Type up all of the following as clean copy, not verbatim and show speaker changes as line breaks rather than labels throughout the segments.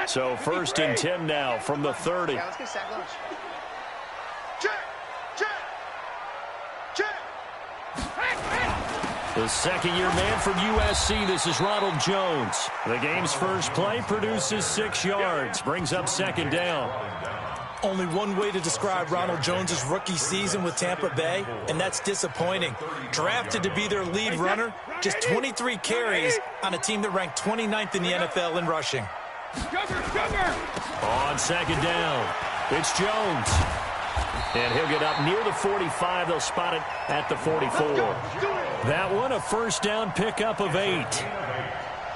So 1st and 10 now from the 30.
Yeah, let's get sack lunch.
The second-year man from USC, this is Ronald Jones. The game's first play produces 6 yards, brings up 2nd down.
Only one way to describe Ronald Jones' rookie season with Tampa Bay, and that's disappointing. Drafted to be their lead runner, just 23 carries on a team that ranked 29th in the NFL in rushing.
On 2nd down, it's Jones. And he'll get up near the 45. They'll spot it at the 44. That one, a 1st down pickup of 8.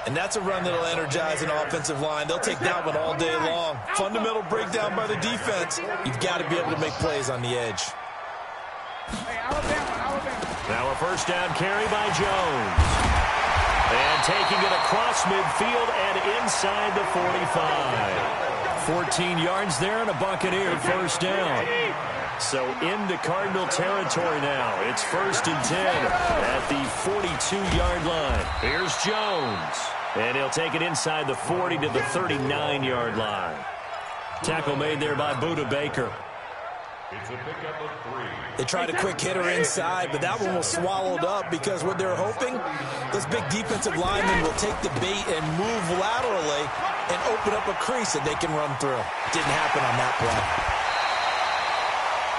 And that's a run that'll energize an offensive line. They'll take that one all day long. Fundamental breakdown by the defense. You've got to be able to make plays on the edge.
Now a 1st down carry by Jones. And taking it across midfield and inside the 45. 14 yards there and a Buccaneer 1st down. So into Cardinal territory now. It's 1st and 10 at the 42-yard line. Here's Jones. And he'll take it inside the 40 to the 39-yard line. Tackle made there by Budda Baker.
It's a pickup of 3.
They tried a quick hitter inside, but that one was swallowed up because what they're hoping, those big defensive linemen will take the bait and move laterally and open up a crease that they can run through. Didn't happen on that play.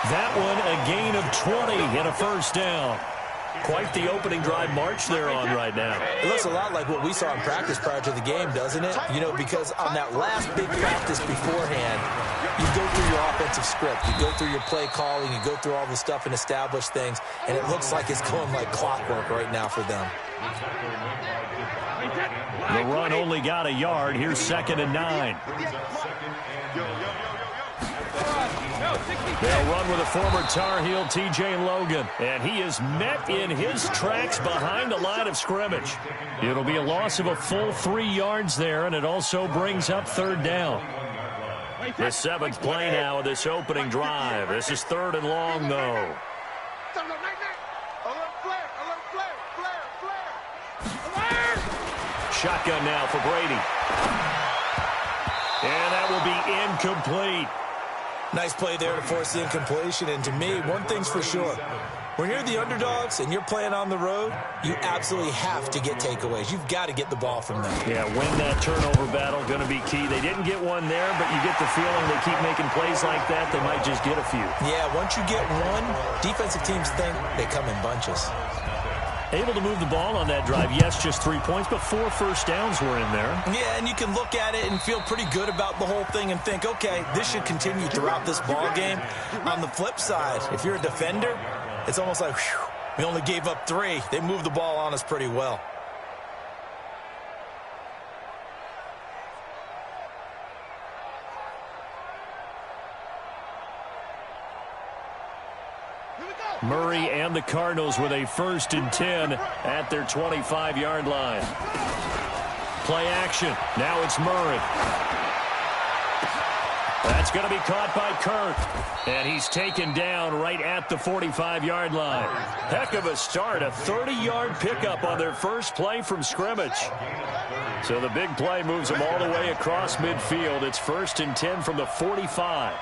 That one a gain of 20 and a 1st down. Quite the opening drive march they're on right now.
It looks a lot like what we saw in practice prior to the game, doesn't it? You know, because on that last big practice beforehand, you go through your offensive script. You go through your play calling. You go through all the stuff and establish things. And it looks like it's going like clockwork right now for them.
The run only got a yard. Here's 2nd and 9. They'll run with a former Tar Heel, T.J. Logan. And he is met in his tracks behind the line of scrimmage. It'll be a loss of a full 3 yards there, and it also brings up 3rd down. The 7th play now of this opening drive. This is 3rd and long, though. Shotgun now for Brady. And that will be incomplete.
Nice play there to force the incompletion. And to me, one thing's for sure. When you're the underdogs and you're playing on the road, you absolutely have to get takeaways. You've got to get the ball from them.
Yeah, win that turnover battle, going to be key. They didn't get one there, but you get the feeling they keep making plays like that, they might just get a few.
Yeah, once you get one, defensive teams think they come in bunches.
Able to move the ball on that drive. Yes, just 3 points, but 4 1st downs were in there.
Yeah, and you can look at it and feel pretty good about the whole thing and think, okay, this should continue throughout this ball game. On the flip side, if you're a defender, it's almost like, whew, we only gave up 3. They moved the ball on us pretty well.
Murray and the Cardinals with a 1st and 10 at their 25-yard line. Play action. Now it's Murray. That's going to be caught by Kirk. And he's taken down right at the 45-yard line. Heck of a start. A 30-yard pickup on their first play from scrimmage. So the big play moves them all the way across midfield. It's 1st and 10 from the 45.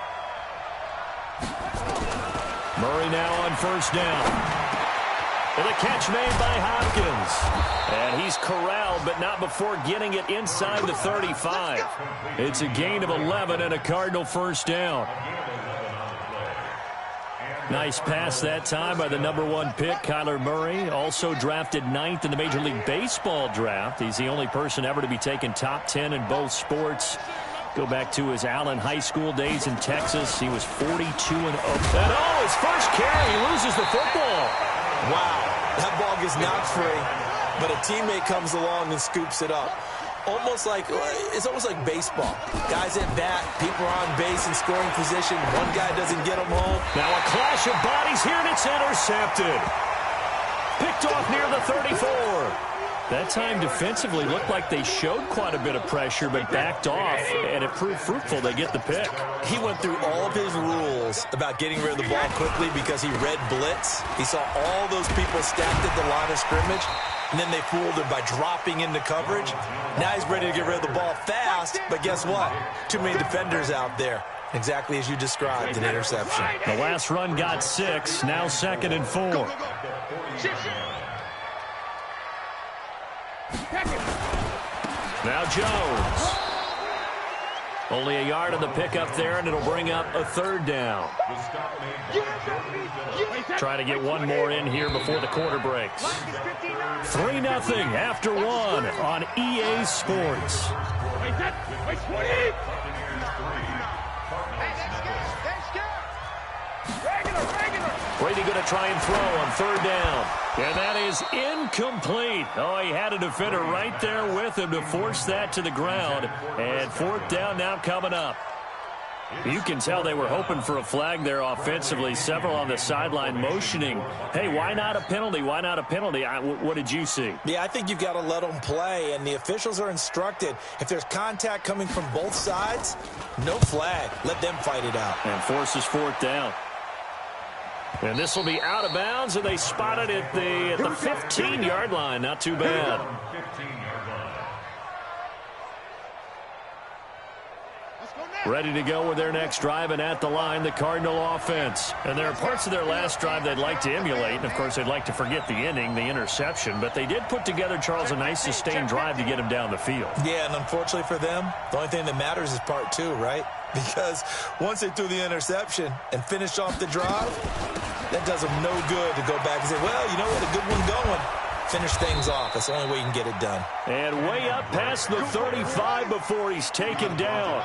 Murray now on 1st down. And a catch made by Hopkins. And he's corralled, but not before getting it inside the 35. It's a gain of 11 and a Cardinal 1st down. Nice pass that time by the #1 pick, Kyler Murray. Also drafted 9th in the Major League Baseball draft. He's the only person ever to be taken top 10 in both sports. Go back to his Allen High School days in Texas. He was 42-0. And his first carry, he loses the football.
Wow, that ball gets knocked free, but a teammate comes along and scoops it up. It's almost like baseball. Guys at bat, people are on base in scoring position. One guy doesn't get them home.
Now a clash of bodies here, and it's intercepted. Picked off near the 34. That time defensively looked like they showed quite a bit of pressure, but backed off, and it proved fruitful. They get the pick.
He went through all of his rules about getting rid of the ball quickly because he read blitz. He saw all those people stacked at the line of scrimmage. and then they fooled him by dropping into coverage. Now he's ready to get rid of the ball fast, but guess what? Too many defenders out there. Exactly as you described, an interception.
The last run got 6, now 2nd and 4. Now Jones. Only a yard on the pickup there, and it'll bring up a 3rd down. Try to get one more in here before the quarter breaks. 3-0 after 1 on EA Sports. Brady going to try and throw on 3rd down. And that is incomplete. Oh, he had a defender right there with him to force that to the ground. And 4th down now coming up. You can tell they were hoping for a flag there offensively. Several on the sideline motioning, hey, why not a penalty? Why not a penalty? What did you see?
Yeah, I think you've got to let them play, and the officials are instructed. If there's contact coming from both sides, no flag. Let them fight it out.
And forces 4th down. And this will be out of bounds, and they spot it at the 15-yard line. Not too bad. Ready to go with their next drive, and at the line, the Cardinal offense. And there are parts of their last drive they'd like to emulate, and, of course, they'd like to forget the inning, the interception. But they did put together, Charles, a nice sustained drive to get him down the field.
Yeah, and unfortunately for them, the only thing that matters is part 2, right? Because once they threw the interception and finished off the drive, that does them no good to go back and say, well, you know what, a good one going. Finish things off. That's the only way you can get it done.
And way up past the 35 before he's taken down.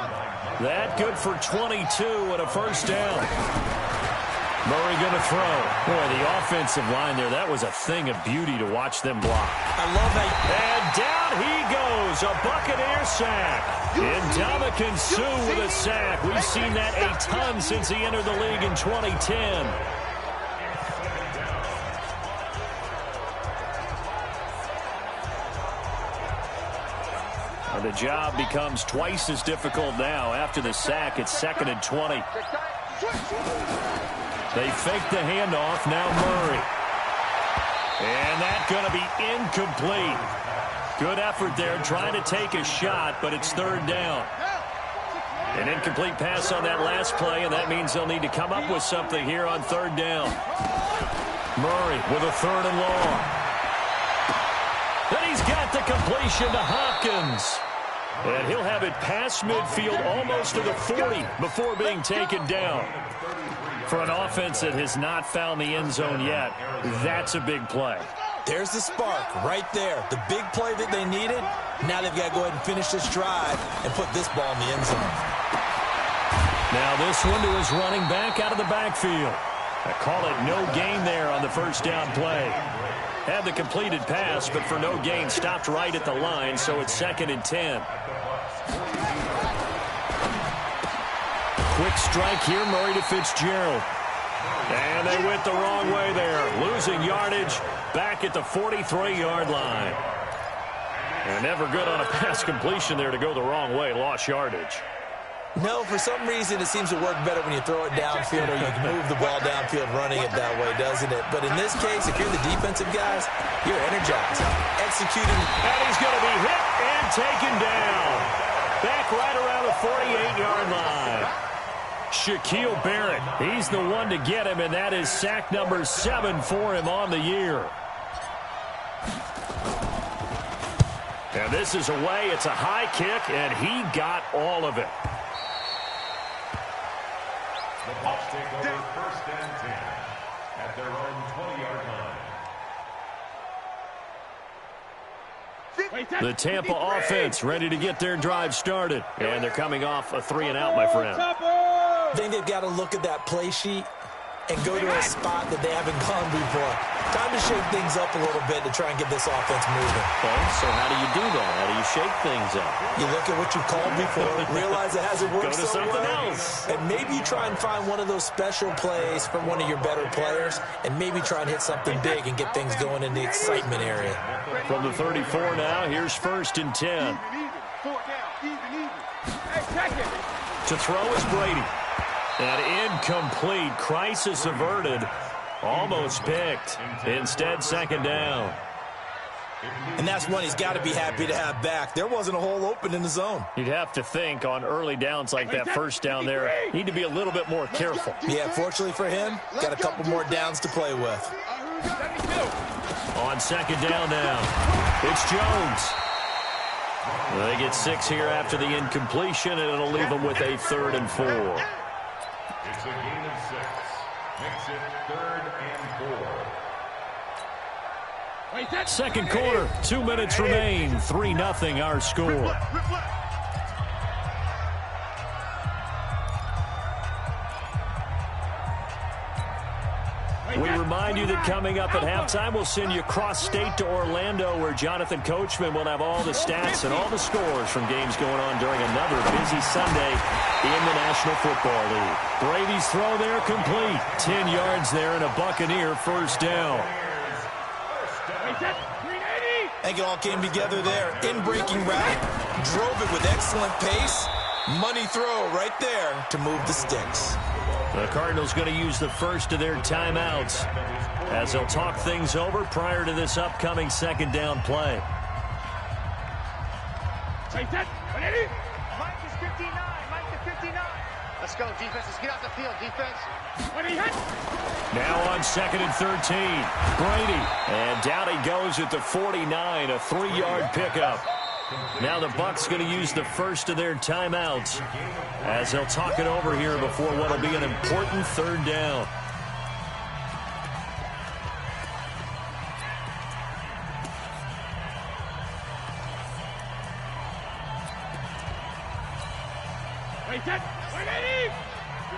That good for 22 and a 1st down. Murray going to throw. Boy, the offensive line there, that was a thing of beauty to watch them block.
I love that.
And down he goes, a Buccaneer sack. Ndamukong Suh with a sack. We've seen that a ton since he entered the league in 2010. The job becomes twice as difficult now. After the sack, it's 2nd and 20. They fake the handoff. Now Murray. And that's going to be incomplete. Good effort there trying to take a shot, but it's 3rd down. An incomplete pass on that last play, and that means they'll need to come up with something here on 3rd down. Murray with a 3rd and long. Then he's got the completion to Hopkins. And he'll have it past midfield almost to the 40 before being taken down. For an offense that has not found the end zone yet, that's a big play.
There's the spark right there. The big play that they needed. Now they've got to go ahead and finish this drive and put this ball in the end zone.
Now this one to his running back out of the backfield. I call it no gain there on the 1st down play. Had the completed pass, but for no gain, stopped right at the line, so it's 2nd and 10. Quick strike here, Murray to Fitzgerald. And they went the wrong way there, losing yardage back at the 43-yard line. And never good on a pass completion there to go the wrong way, lost yardage.
No, for some reason, it seems to work better when you throw it downfield or you can move the ball downfield running it that way, doesn't it? But in this case, if you're the defensive guys, you're energized. Executing.
And he's going to be hit and taken down. Back right around the 48-yard line. Shaquille Barrett, he's the one to get him, and that is sack number 7 for him on the year. And this is away. It's a high kick, and he got all of it.
The Bucs take over 1st and 10 at their own 20-yard line.
The Tampa offense ready to get their drive started. And they're coming off a 3-and-out, my friend.
I think they've got to look at that play sheet and go to a spot that they haven't gone before. Time to shake things up a little bit to try and get this offense moving.
Okay, so how do you do that? How do you shake things up?
You look at what you've called before, realize it hasn't worked
so
well.
Go to something else.
And maybe you try and find one of those special plays from one of your better players, and maybe try and hit something big and get things going in the excitement area.
From the 34 now, here's 1st and 10. To throw is Brady. And incomplete. Crisis averted. Almost picked. Instead, 2nd down.
And that's one he's got to be happy to have back. There wasn't a hole open in the zone.
You'd have to think on early downs like that first down there, need to be a little bit more careful.
Yeah, fortunately for him, got a couple more downs to play with.
On second down now, it's Jones. They get 6 here after the incompletion, and it'll leave them with a 3rd and 4.
It's a gain of 6. Makes it 3rd and 4.
Second quarter, 2 minutes remain. 3-0 our score. We remind you that coming up at halftime, we'll send you cross-state to Orlando, where Jonathan Coachman will have all the stats and all the scores from games going on during another busy Sunday in the National Football League. Brady's throw there complete. 10 yards there and a Buccaneer first down.
I think it all came together there. In-breaking route, drove it with excellent pace. Money throw right there to move the sticks.
The Cardinals going to use the first of their timeouts as they'll talk things over prior to this upcoming second down play.
Take that. Mike is 59. Mike is 59. Let's go, defense. Let's get out the field, defense.
Now on 2nd and 13. Brady. And down he goes at the 49, a 3-yard pickup. Now the Bucs going to use the first of their timeouts as they'll talk it over here before what will be an important 3rd down.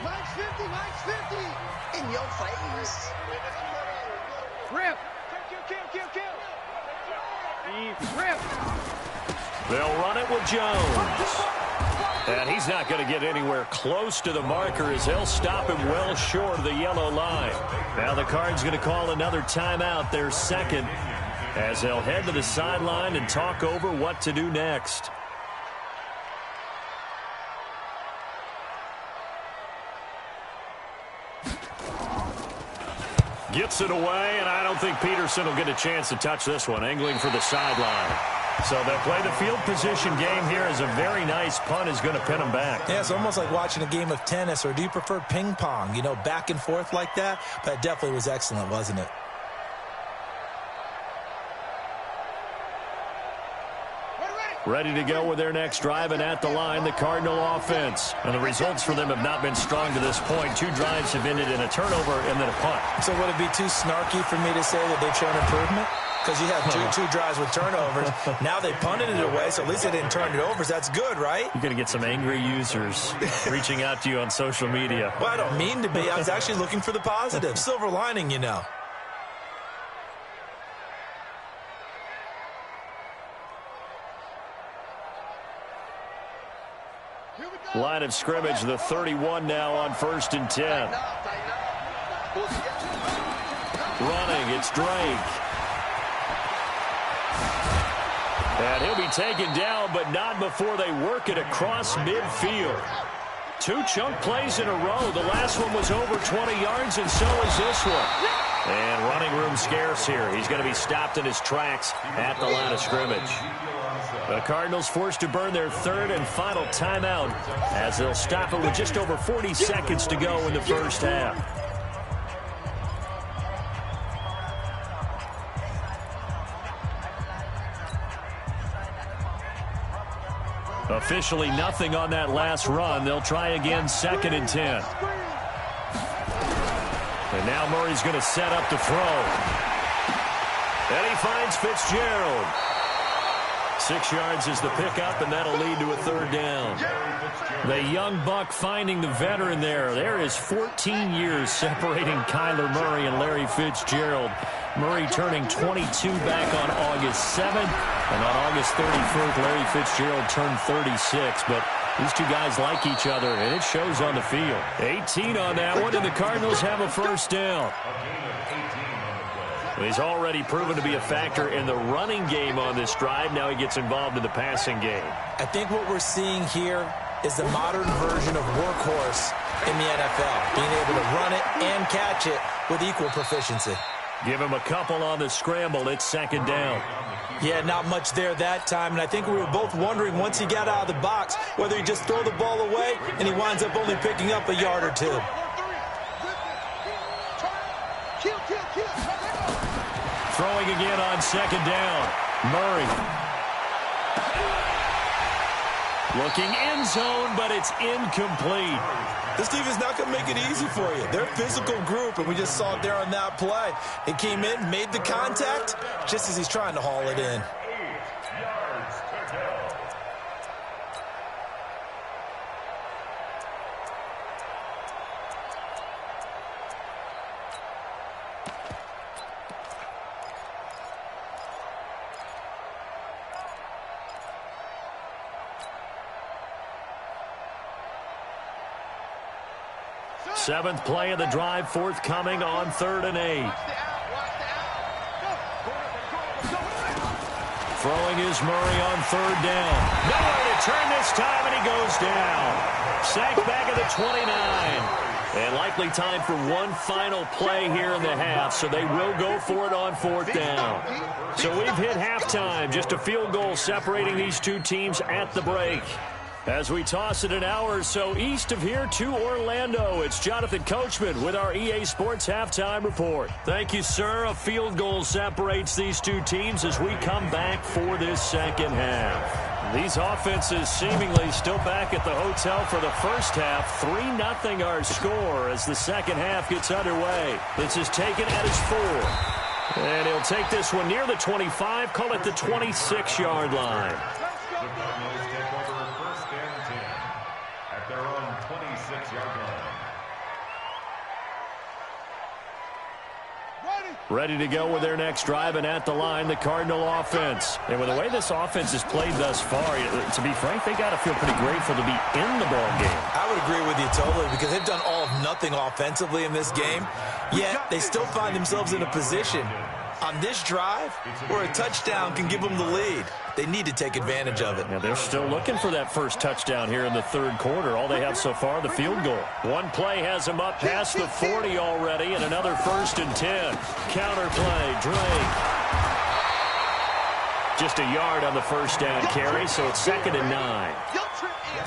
Mike's 50. Mike's 50. In your face. Rip. Kill. Rip.
They'll run it with Jones. And he's not going to get anywhere close to the marker as they'll stop him well short of the yellow line. Now the Cards going to call another timeout, their second, as they'll head to the sideline and talk over what to do next. Gets it away, and I don't think Peterson will get a chance to touch this one, angling for the sideline. So they'll play the field position game here as a very nice punt is going to pin them back.
Yeah, it's almost like watching a game of tennis, or do you prefer ping pong? You know, back and forth like that? That definitely was excellent, wasn't it?
Ready to go with their next drive, and at the line, the Cardinal offense. And the results for them have not been strong to this point. 2 drives have ended in a turnover and then a punt.
So would it be too snarky for me to say that they've shown improvement? Because you have two drives with turnovers. Now they punted it away, so at least they didn't turn it over. So that's good, right?
You're going to get some angry users reaching out to you on social media.
Well, I don't mean to be. I was actually looking for the positive. Silver lining, you know.
Line of scrimmage, the 31 now on 1st and 10. Running, it's Drake. And he'll be taken down, but not before they work it across midfield. 2 chunk plays in a row. The last one was over 20 yards, and so is this one. And running room scarce here. He's going to be stopped in his tracks at the line of scrimmage. The Cardinals forced to burn their 3rd and final timeout as they'll stop it with just over 40 seconds to go in the first half. Officially nothing on that last run. They'll try again 2nd and 10. And now Murray's going to set up to throw. And he finds Fitzgerald. 6 yards is the pickup, and that'll lead to a 3rd down. The young buck finding the veteran there. There is 14 years separating Kyler Murray and Larry Fitzgerald. Murray turning 22 back on August 7th, and on August 31st, Larry Fitzgerald turned 36. But these 2 guys like each other, and it shows on the field. 18 on that one, and the Cardinals have a first down. He's already proven to be a factor in the running game on this drive. Now he gets involved in the passing game.
I think what we're seeing here is the modern version of workhorse in the NFL, being able to run it and catch it with equal proficiency.
Give him a couple on the scramble. It's 2nd down.
Yeah, not much there that time, and I think we were both wondering once he got out of the box whether he just throw the ball away and he winds up only picking up a yard or two.
Throwing again on second down. Murray. Looking end zone, but it's incomplete.
This defense not going to make it easy for you. They're a physical group, and we just saw it there on that play. He came in, made the contact, just as he's trying to haul it in.
8 yards to go.
Seventh play of the drive forthcoming on 3rd and 8. Throwing is Murray on 3rd down. Nowhere to turn this time, and he goes down. Sacked back at the 29. And likely time for one final play here in the half, so they will go for it on 4th down. So we've hit halftime, just a field goal separating these two teams at the break. As we toss it an hour or so east of here to Orlando, it's Jonathan Coachman with our EA Sports Halftime Report. Thank you, sir. A field goal separates these two teams as we come back for this second half. These offenses seemingly still back at the hotel for the first half. 3-0 our score as the second half gets underway. This is taken at his 4. And he'll take this one near the 25, call it the 26-yard line.
The Cardinals take over 1st and 10 at their own 26-yard line.
Ready to go with their next drive, and at the line, the Cardinal offense. And with the way this offense has played thus far, to be frank, they got to feel pretty grateful to be in the ball game.
I would agree with you totally because they've done all of nothing offensively in this game, yet they still find themselves in a position on this drive where a touchdown can give them the lead. They need to take advantage of it.
Yeah, they're still looking for that first touchdown here in the 3rd quarter. All they have so far, the field goal. One play has them up past the 40 already, and another 1st and 10. Counter play, Drake. Just a yard on the first down carry, so it's 2nd and 9.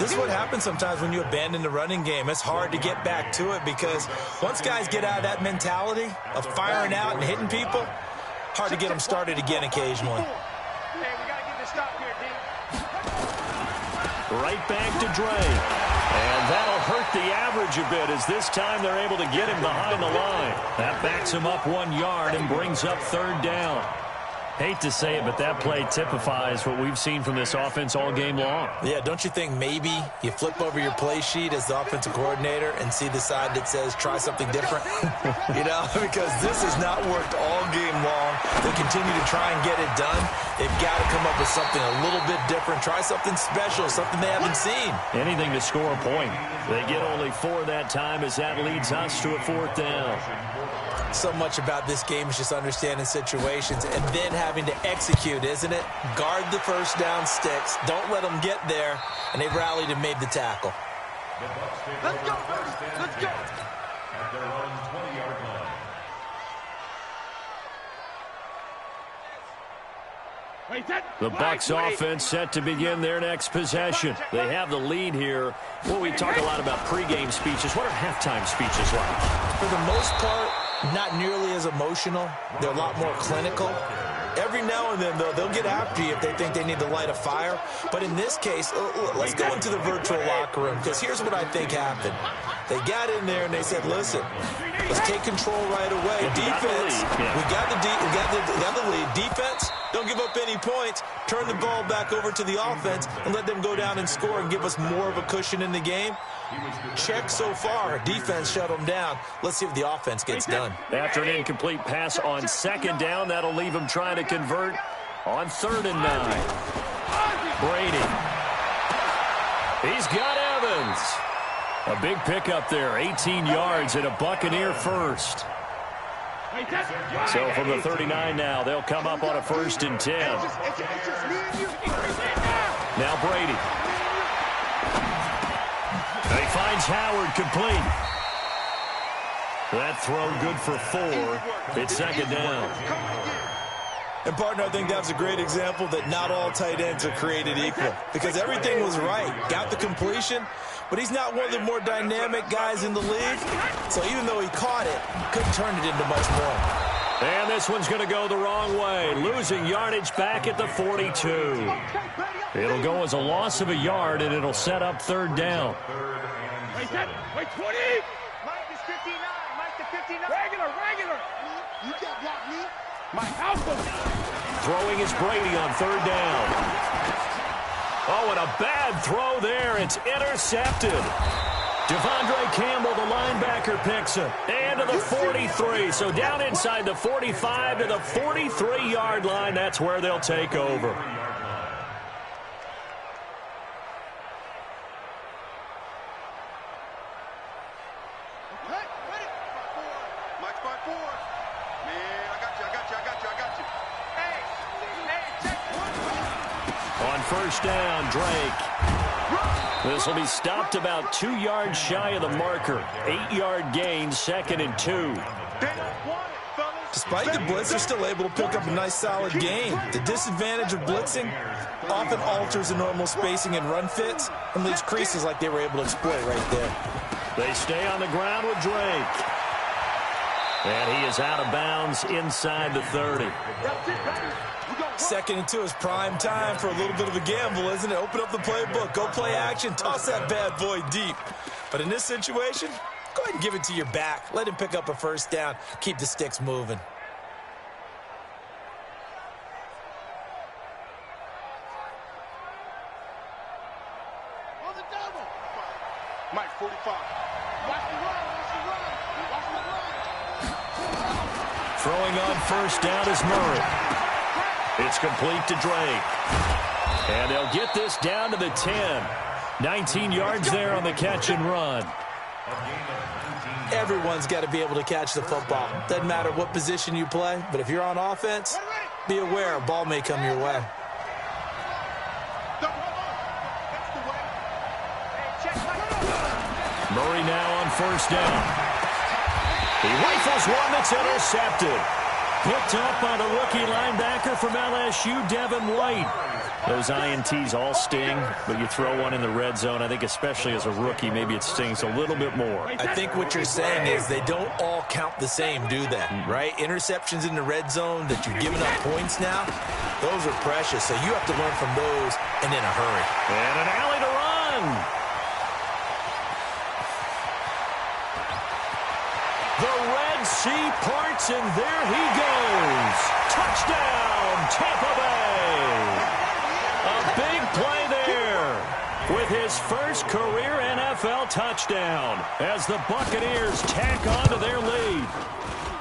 This is what happens sometimes when you abandon the running game. It's hard to get back to it because once guys get out of that mentality of firing out and hitting people, hard to get them started again occasionally.
Right back to Drake. And that'll hurt the average a bit as this time they're able to get him behind the line. That backs him up 1 yard and brings up 3rd down. Hate to say it, but that play typifies what we've seen from this offense all game long.
Yeah, don't you think maybe you flip over your play sheet as the offensive coordinator and see the side that says try something different? You know, because this has not worked all game long. They continue to try and get it done. They've got to come up with something a little bit different. Try something special, something they haven't seen.
Anything to score a point. They get only 4 that time as that leads us to a 4th down.
So much about this game is just understanding situations and then having to execute, isn't it? Guard the first down sticks. Don't let them get there. And they've rallied and made the tackle.
The Bucs take over 1st and 10 at their own 20-yard line.
The Bucs offense set to begin their next possession. They have the lead here. Well, we talk a lot about pregame speeches. What are halftime speeches like?
For the most part, not nearly as emotional. They're a lot more clinical. Every now and then, though, they'll get after you if they think they need to light a fire. But in this case, let's go into the virtual locker room, because here's what I think happened. They got in there and they said, listen, let's take control right away. Defense, we got the lead. Defense, don't give up any points. Turn the ball back over to the offense and let them go down and score and give us more of a cushion in the game. Check so far. Defense shut them down. Let's see if the offense gets done.
After an incomplete pass on 2nd down, that'll leave them trying to convert on 3rd and 9. Brady. He's got Evans. A big pickup there, 18 yards and a Buccaneer first. So from the 39 now, they'll come up on a 1st and 10. Now Brady. He finds Howard complete. That throw good for 4. It's 2nd down.
And, partner, I think that was a great example that not all tight ends are created equal because everything was right. Got the completion, but he's not one of the more dynamic guys in the league. So even though he caught it, couldn't turn it into much more.
And this one's going to go the wrong way, losing yardage back at the 42. It'll go as a loss of a yard, and it'll set up third down.
Wait, 20. Mike is 59. Mike to 59. Regular. You can't block me. Mike, alpha.
Throwing is Brady on third down. Oh, and a bad throw there. It's intercepted. Devondre Campbell, the linebacker, picks it. And to the 43. So down inside the 45 to the 43-yard line. That's where they'll take over. On first down, Drake. This will be stopped about 2 yards shy of the marker. 8-yard gain, 2nd and 2.
Despite the blitz, they're still able to pick up a nice, solid gain. The disadvantage of blitzing often alters the normal spacing and run fits and leaves creases like they were able to exploit right there.
They stay on the ground with Drake. And he is out of bounds inside the 30.
2nd and 2 is prime time for a little bit of a gamble, isn't it? Open up the playbook, go play action, toss that bad boy deep. But in this situation, go ahead and give it to your back. Let him pick up a first down. Keep the sticks moving.
On the double. Mike, 45. Watch the run.
Throwing on first down is Murray. It's complete to Drake. And they'll get this down to the 10. 19 yards there on the catch and run.
Everyone's got to be able to catch the football. Doesn't matter what position you play, but if you're on offense, be aware a ball may come your way.
Murray now on first down. He rifles one that's intercepted. Picked up by the rookie linebacker from LSU, Devin White. Those INTs all sting, but you throw one in the red zone, I think especially as a rookie, maybe it stings a little bit more.
I think what you're saying is they don't all count the same, do they? Right? Interceptions in the red zone that you're giving up points now, those are precious, so you have to learn from those and in a hurry.
And an alley to run. The Red Sea parts, and there he goes. Touchdown, Tampa Bay. A big play there with his first career NFL touchdown as the Buccaneers tack on to their lead.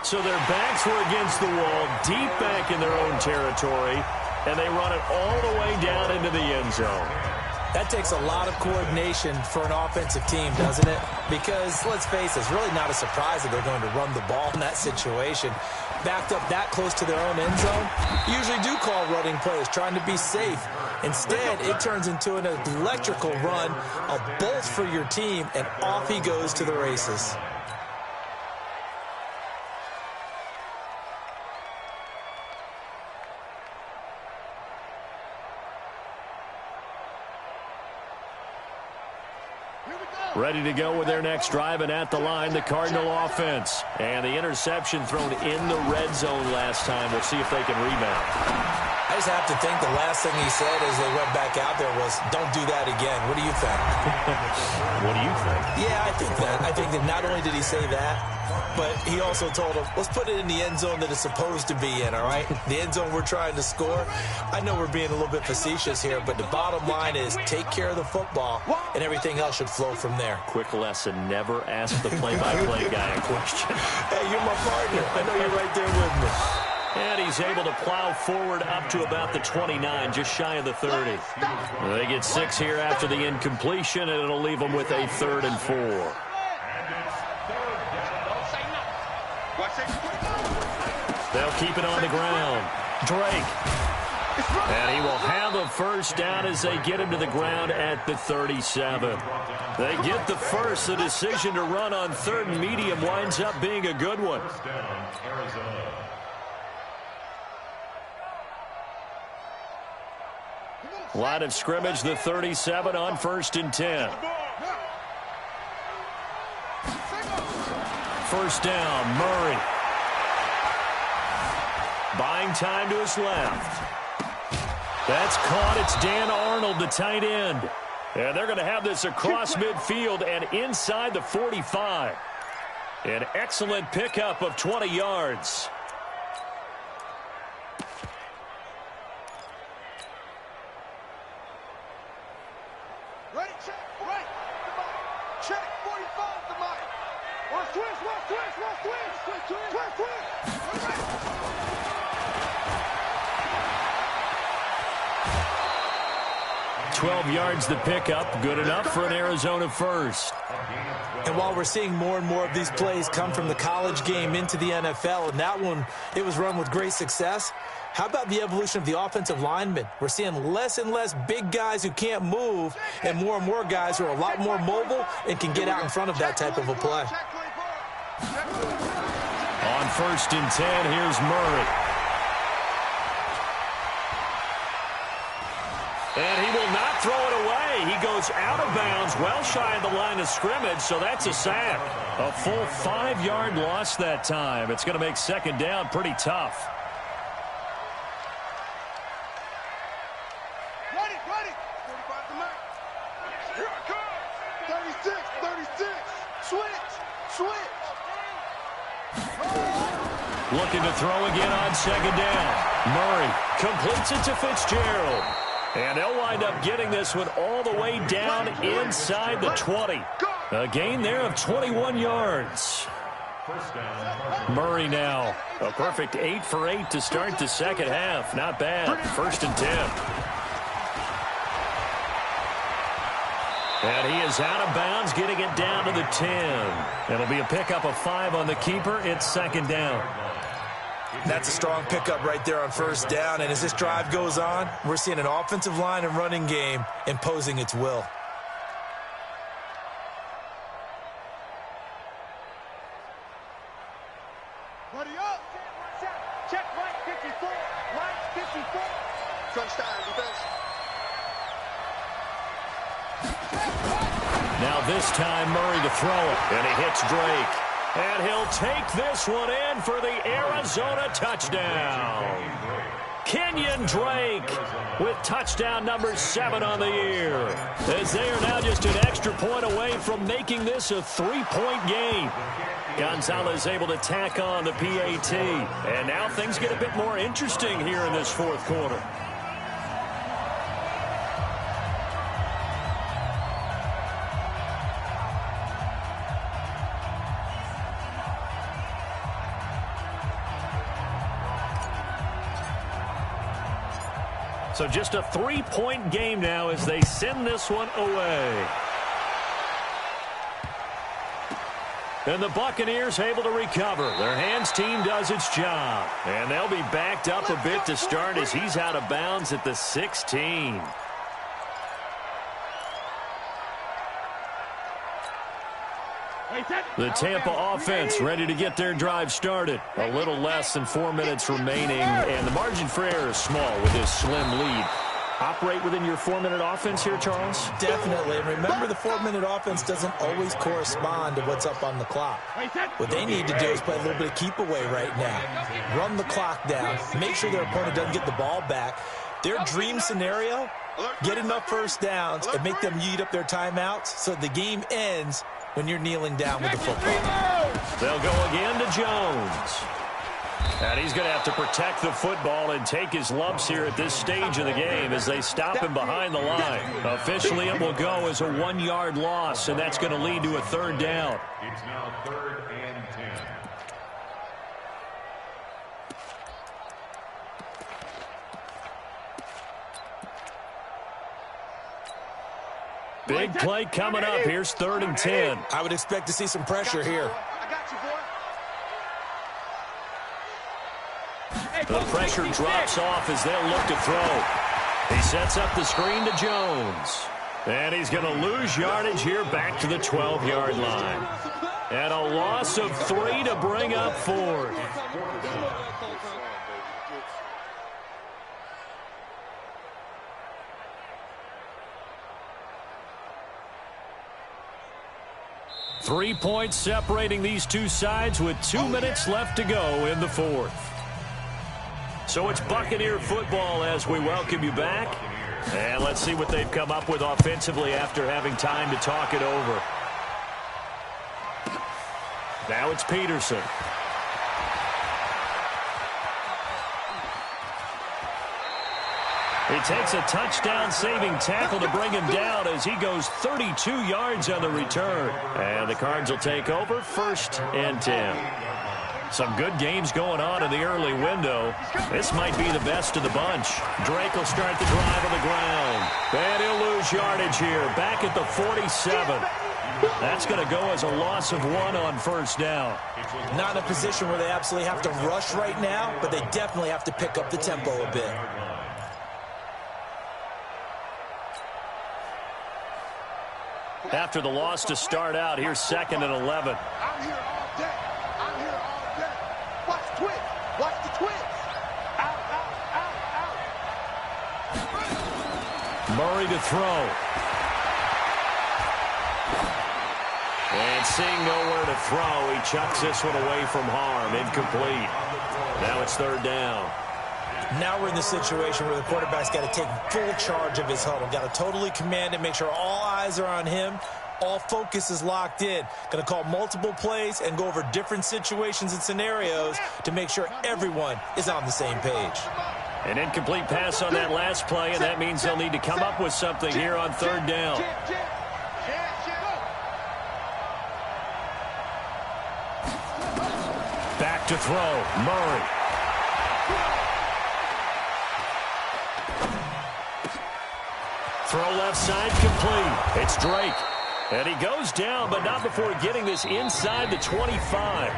So their backs were against the wall, deep back in their own territory, and they run it all the way down into the end zone.
That takes a lot of coordination for an offensive team, doesn't it? Because, let's face it, it's really not a surprise that they're going to run the ball in that situation. Backed up that close to their own end zone, usually do call running plays, trying to be safe. Instead, it turns into an electrical run, a bolt for your team, and off he goes to the races.
Ready to go with their next drive, and at the line, the Cardinal offense. And the interception thrown in the red zone last time. We'll see if they can rebound.
I just have to think the last thing he said as they went back out there was, don't do that again. What do you think?
What do you think?
Yeah, I think that not only did he say that, but he also told them, let's put it in the end zone that it's supposed to be in, all right? The end zone we're trying to score. I know we're being a little bit facetious here, but the bottom line is take care of the football, and everything else should flow from there.
Quick lesson, never ask the play-by-play guy a question.
Hey, you're my partner. I know you're right there with me.
And he's able to plow forward up to about the 29, just shy of the 30. They get 6 here after the incompletion, and it'll leave them with a 3rd and 4. They'll keep it on the ground. Drake. And he will have a first down as they get him to the ground at the 37. They get the first. The decision to run on 3rd and medium winds up being a good one. Line of scrimmage, the 37 on 1st and 10. First down, Murray. Buying time to his left. That's caught. It's Dan Arnold, the tight end. And they're going to have this across midfield and inside the 45. An excellent pickup of 20 yards.
Ready, check, right. Check, 45 to Mike. Watch twist, watch twist, watch twist. Twist, twist.
12 yards the pickup. Good enough for an Arizona first.
And while we're seeing more and more of these plays come from the college game into the NFL, and that one, it was run with great success, how about the evolution of the offensive linemen? We're seeing less and less big guys who can't move and more guys who are a lot more mobile and can get out in front of that type of a play.
On 1st and 10, here's Murray. And he will not throw it away. He goes out of bounds, well shy of the line of scrimmage, so that's a sack. A full 5-yard loss that time. It's going to make second down pretty tough.
Ready. 45 to Mike. Here I come. 36. Switch.
Looking to throw again on second down. Murray completes it to Fitzgerald. And they'll wind up getting this one all the way down inside the 20. A gain there of 21 yards. Murray now. A perfect 8 for 8 to start the second half. Not bad. 1st and 10. And he is out of bounds, getting it down to the 10. It'll be a pickup of 5 on the keeper. It's second down.
That's a strong pickup right there on first down. And as this drive goes on, we're seeing an offensive line and running game imposing its will.
Ready up. Check right 54. Right 54. Crunch time, defense.
Now this time Murray to throw it. And he hits Drake. And he'll take this one in for the Arizona touchdown. Kenyon Drake with touchdown number 7 on the year. As they are now just an extra point away from making this a 3-point game. Gonzalez able to tack on the PAT. And now things get a bit more interesting here in this fourth quarter. So just a 3-point game now as they send this one away. And the Buccaneers able to recover. Their hands team does its job. And they'll be backed up a bit to start as he's out of bounds at the 16. The Tampa offense ready to get their drive started. A little less than 4 minutes remaining, and the margin for error is small with this slim lead. Operate within your 4-minute offense here, Charles?
Definitely. And remember, the 4-minute offense doesn't always correspond to what's up on the clock. What they need to do is play a little bit of keep away right now. Run the clock down. Make sure their opponent doesn't get the ball back. Their dream scenario, get enough first downs and make them eat up their timeouts so the game ends when you're kneeling down with the football.
They'll go again to Jones. And he's going to have to protect the football and take his lumps here at this stage of the game as they stop him behind the line. Officially, it will go as a 1-yard loss, and that's going to lead to a third down.
It's now 3rd and 10.
Big play coming up. Here's 3rd and 10.
I would expect to see some pressure here.
The pressure drops off as they'll look to throw. He sets up the screen to Jones. And he's going to lose yardage here back to the 12-yard line. And a loss of 3 to bring up 4th. 3 points separating these two sides with 2 minutes left to go in the fourth. So it's Buccaneer football as we welcome you back. And let's see what they've come up with offensively after having time to talk it over. Now it's Peterson. He takes a touchdown-saving tackle to bring him down as he goes 32 yards on the return. And the Cards will take over 1st and 10. Some good games going on in the early window. This might be the best of the bunch. Drake will start the drive on the ground. And he'll lose yardage here. Back at the 47. That's going to go as a loss of 1 on 1st down.
Not in a position where they absolutely have to rush right now, but they definitely have to pick up the tempo a bit.
After the loss to start out, here's 2nd and 11.
I'm here all day. I'm here all day. Watch the twins. Watch the twins. Out, out, out, out.
Murray to throw. And seeing nowhere to throw, he chucks this one away from harm. Incomplete. Now it's 3rd down.
Now we're in the situation where the quarterback's got to take full charge of his huddle. Got to totally command it, make sure all eyes are on him. All focus is locked in. Going to call multiple plays and go over different situations and scenarios to make sure everyone is on the same page.
An incomplete pass on that last play, and that means they'll need to come up with something here on 3rd down. Back to throw. Murray. Throw left side complete. It's Drake. And he goes down, but not before getting this inside the 25.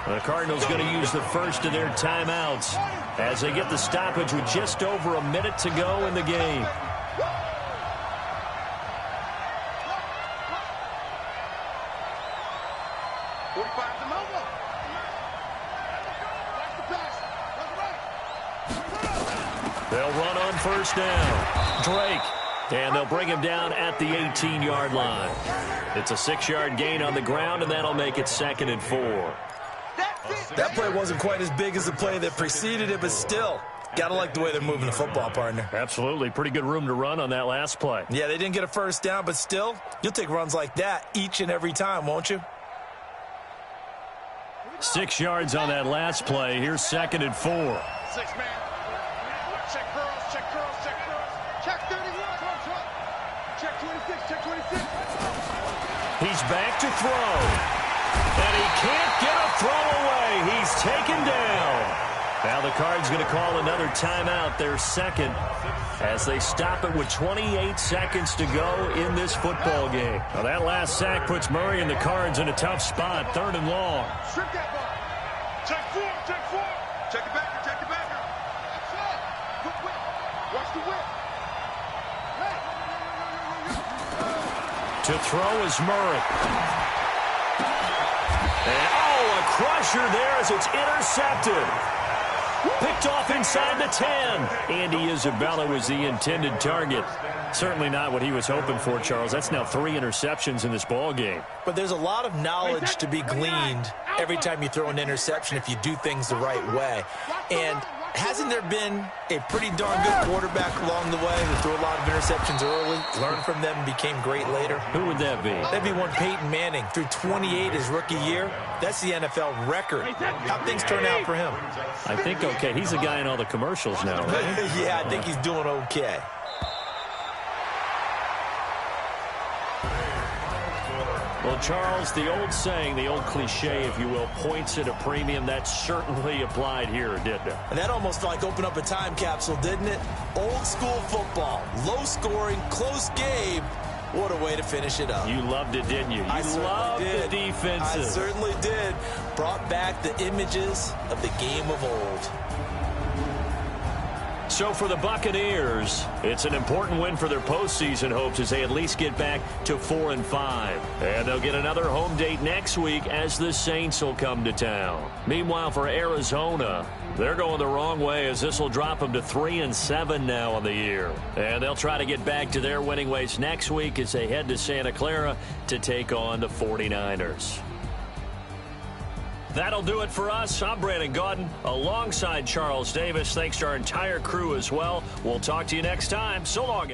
The Cardinals going to use the first of their timeouts as they get the stoppage with just over a minute to go in the game. They'll run on 1st down. Drake. And they'll bring him down at the 18-yard line. It's a 6-yard gain on the ground, and that'll make it 2nd and 4.
That play wasn't quite as big as the play that preceded it, but still, got to like the way they're moving the football, partner.
Absolutely. Pretty good room to run on that last play.
Yeah, they didn't get a 1st down, but still, you'll take runs like that each and every time, won't you?
6 yards on that last play. Here's 2nd and 4.
6-man. Check curls, check curls, check curls. Check 31. Check 26, check 26.
He's back to throw. And he can't get a throw away. He's taken down. Now the Cards going to call another timeout, their 2nd, as they stop it with 28 seconds to go in this football game. Now that last sack puts Murray and the Cards in a tough spot, 3rd and long.
Strip that ball. Check 4, check 4. Check it back, check it back. Quick whip. Watch the whip.
To throw is Murray. And, a crusher there as it's intercepted. Picked off inside the 10. Andy Isabella was the intended target. Certainly not what he was hoping for, Charles. That's now 3 interceptions in this ball game. But there's a lot of knowledge to be gleaned every time you throw an interception if you do things the right way. And hasn't there been a pretty darn good quarterback along the way who threw a lot of interceptions early, learned from them, and became great later? Who would that be? That'd be one Peyton Manning. Threw 28 his rookie year. That's the NFL record. How'd things turn out for him? I think okay. He's the guy in all the commercials now, right? Yeah, I think he's doing okay. Well, Charles, the old saying, the old cliche, if you will, points at a premium, that certainly applied here, didn't it? And that almost like opened up a time capsule, didn't it? Old school football, low scoring, close game. What a way to finish it up. You loved it, didn't you? You loved the defenses. I certainly did. Brought back the images of the game of old. So for the Buccaneers, it's an important win for their postseason hopes as they at least get back to 4-5. And they'll get another home date next week as the Saints will come to town. Meanwhile, for Arizona, They're going the wrong way as this will drop them to 3-7 now on the year. And they'll try to get back to their winning ways next week as they head to Santa Clara to take on the 49ers. That'll do it for us. I'm Brandon Gaudin alongside Charles Davis. Thanks to our entire crew as well. We'll talk to you next time. So long.